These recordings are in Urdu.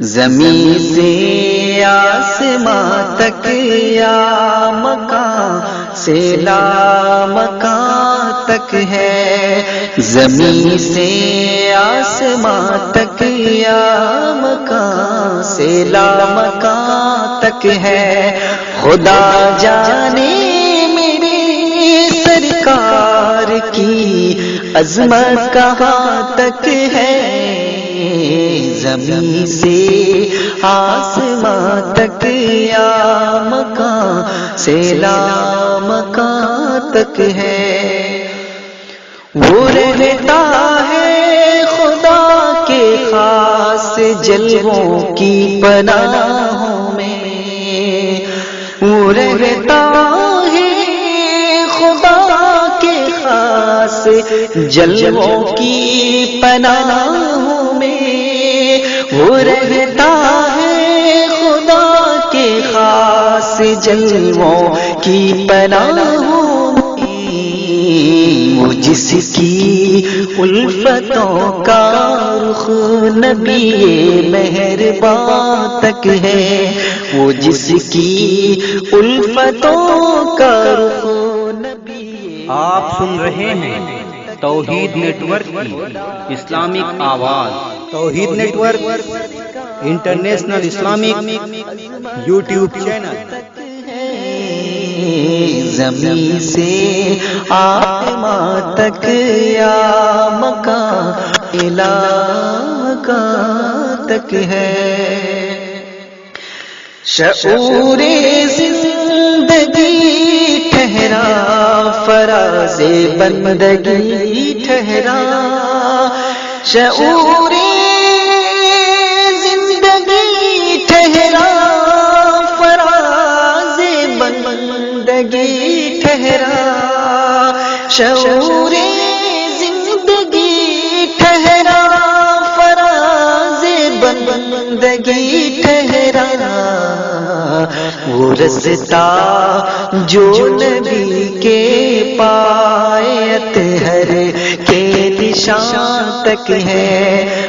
زمین سے آسماں تک یا مکان سے لامکان تک ہے، زمین سے آسماں تک یا مکان سے لامکان تک ہے، خدا جانے میرے سرکار کی عظمت کہاں تک ہے، زمین سے آسمان تک یا مکان سے لامکان تک ہے، وہ رہتا ہے خدا کے خاص جلووں کی پناہوں میں، وہ رہتا ہے خدا کے خاص جلووں کی پناہوں میں، وہ رہتا ہے خدا کے خاص جلووں کی پناہوں میں، وہ جس کی الفتوں کا رخ نبی مہرباں تک ہے، وہ جس کی الفتوں کا رخ نبی۔ آپ سن رہے ہیں توحید نیٹ ورک کی اسلامک آواز۔ Tawheed network international Islamic YouTube channel. زمین سے آسمان تک یا مکان الی مکان تک ہے، شعور زندگی ٹھہرا فراز بندگی ٹھہرا، شعور زندگی ٹھہرا فراز بندگی ٹھہرا، شعور زندگی ٹھہرا فراز بندگی ٹھہرا، وہ رستا جو نبی کے پائے اطہر کے نشان تک ہے،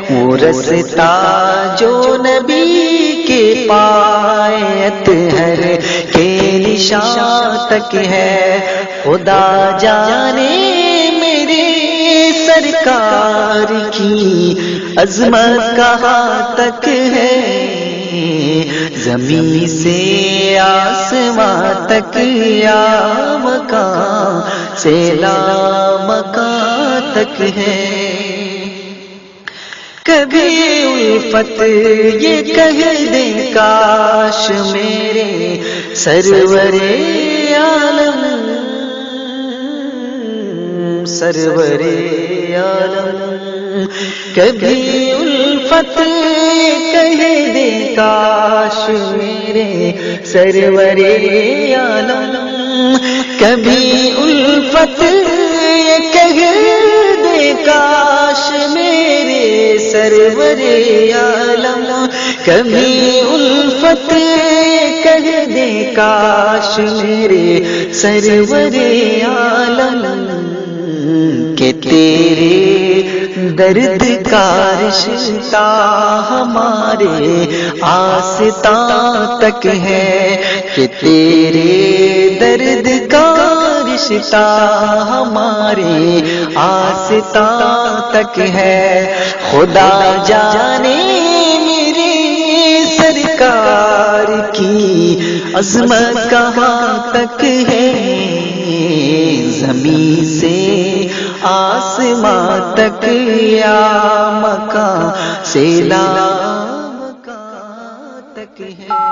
وہ رستا جو نبی کے پائے اطہر کے نشان تک ہے، خدا جانے میرے سرکار کی عظمت کہاں تک ہے، زمین سے آسمان تک یا مکان سے لامکان تک ہے، کبھی الفت یہ کہہ دیں کاش میرے سرور عالم، سرور عالم، کبھی الفت کہہ دیں کاش میرے سرور عالم، کبھی الفت کہہ دیں کاش میرے سرور عالم، کبھی الفت کہہ دیں کاش میرے سرور عالم، کہ تیرے درد کا رشتہ ہمارے آستان تک ہے، کہ تیرے درد کا رشتہ ہمارے آستان تک ہے، خدا جانے میرے سرکار کی عظمت کہاں تک ہے، زمین سے آسمان تک یا مکان سے لامکان تک ہے۔